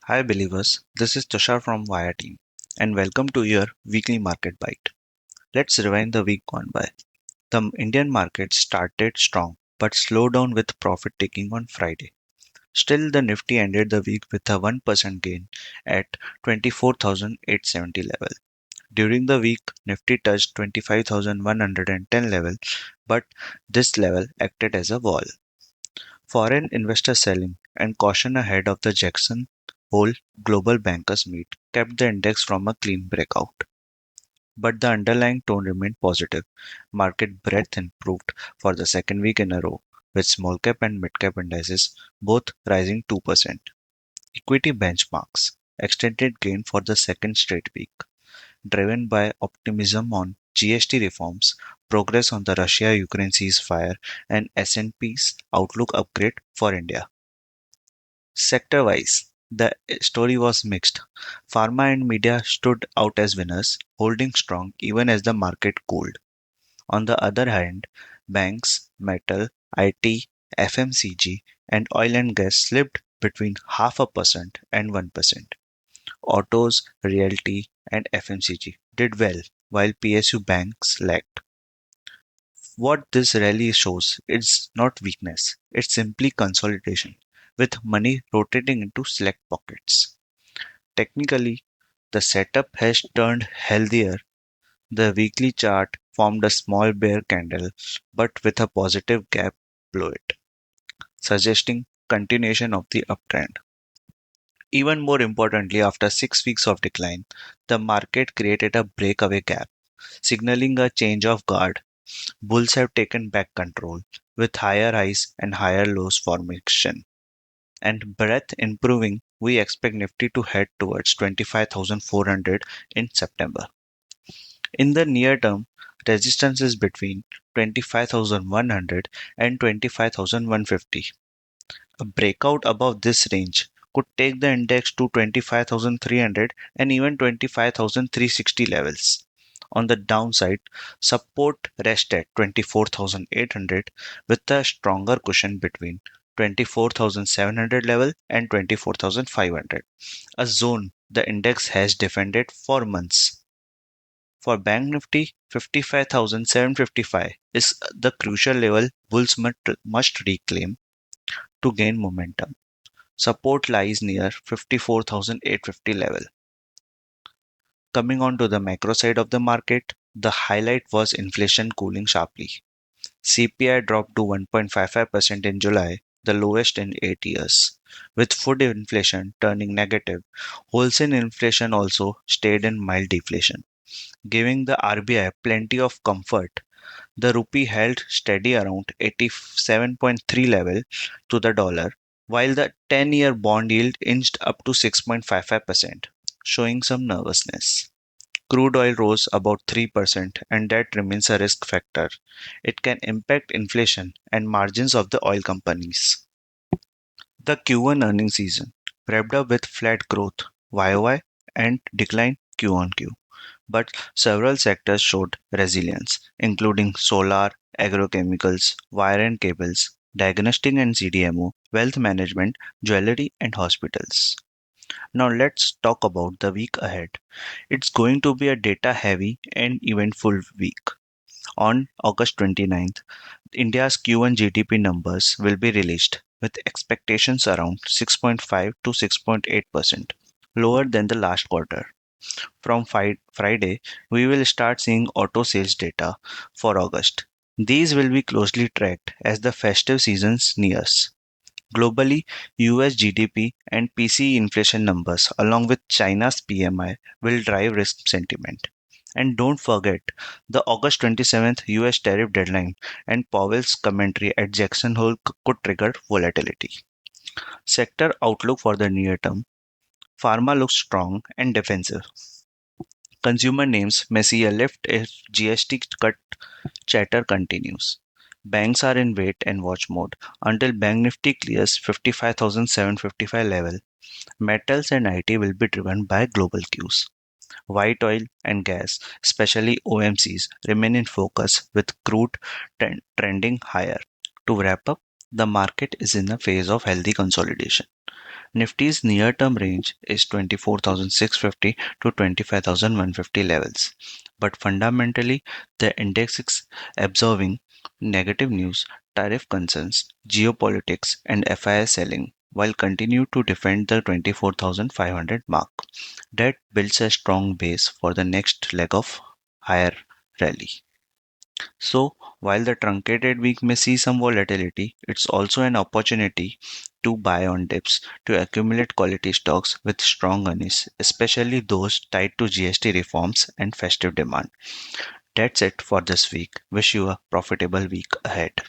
Hi believers, this is Tushar from Wire Team and welcome to your weekly market bite. Let's rewind the week gone by. The Indian market started strong but slowed down with profit taking on Friday. Still, the Nifty ended the week with a 1% gain at 24,870 level. During the week, Nifty touched 25,110 level, but this level acted as a wall. Foreign investor selling and caution ahead of the Jackson Hole Global Bankers Meet kept the index from a clean breakout. But the underlying tone remained positive. Market breadth improved for the second week in a row, with small cap and mid cap indices both rising 2%. Equity benchmarks extended gain for the second straight week, driven by optimism on GST reforms, progress on the Russia-Ukraine ceasefire, and S&P's outlook upgrade for India. Sector-wise, the story was mixed. Pharma and media stood out as winners, holding strong even as the market cooled. On the other hand, banks, metal, IT, FMCG, and oil and gas slipped between 0.5% and 1%. Autos, realty, and FMCG did well, while PSU banks lagged. What this rally shows is not weakness, it's simply consolidation, with money rotating into select pockets. Technically, the setup has turned healthier. The weekly chart formed a small bear candle, but with a positive gap below it, suggesting continuation of the uptrend. Even more importantly, after 6 weeks of decline, the market created a breakaway gap, signaling a change of guard. Bulls have taken back control, with higher highs and higher lows formation. And breadth improving, we expect Nifty to head towards 25,400 in September. In the near term, resistance is between 25,100 and 25,150. A breakout above this range could take the index to 25,300 and even 25,360 levels. On the downside, support rests at 24,800 with a stronger cushion between 24,700 level and 24,500, a zone the index has defended for months. For Bank Nifty, 55,755 is the crucial level bulls must reclaim to gain momentum. Support lies near 54,850 level. Coming on to the macro side of the market, the highlight was inflation cooling sharply. CPI dropped to 1.55% in July, the lowest in 8 years. With food inflation turning negative, wholesale inflation also stayed in mild deflation, giving the RBI plenty of comfort. The rupee held steady around 87.3 level to the dollar, while the 10-year bond yield inched up to 6.55%, showing some nervousness. Crude oil rose about 3%, and that remains a risk factor. It can impact inflation and margins of the oil companies. The Q1 earnings season wrapped up with flat growth YoY and decline Q on Q. But several sectors showed resilience, including solar, agrochemicals, wire and cables, diagnostic and CDMO, wealth management, jewelry, and hospitals. Now let's talk about the week ahead. It's going to be a data heavy and eventful week. On August 29th, India's Q1 GDP numbers will be released, with expectations around 6.5 to 6.8%, lower than the last quarter. From Friday, we will start seeing auto sales data for August. These will be closely tracked as the festive season nears. Globally, US GDP and PCE inflation numbers, along with China's PMI, will drive risk sentiment. And don't forget, the August 27th US tariff deadline and Powell's commentary at Jackson Hole could trigger volatility. Sector outlook for the near term. Pharma looks strong and defensive. Consumer names may see a lift if GST cut chatter continues. Banks are in wait and watch mode until Bank Nifty clears 55,755 level. Metals and IT will be driven by global cues. White oil and gas, especially OMCs, remain in focus with crude trending higher. To wrap up, the market is in a phase of healthy consolidation. Nifty's near-term range is 24,650 to 25,150 levels, but fundamentally the index is absorbing negative news, tariff concerns, geopolitics, and FII selling, while continue to defend the 24,500 mark. That builds a strong base for the next leg of higher rally. So, while the truncated week may see some volatility, it's also an opportunity to buy on dips to accumulate quality stocks with strong earnings, especially those tied to GST reforms and festive demand. That's it for this week. Wish you a profitable week ahead.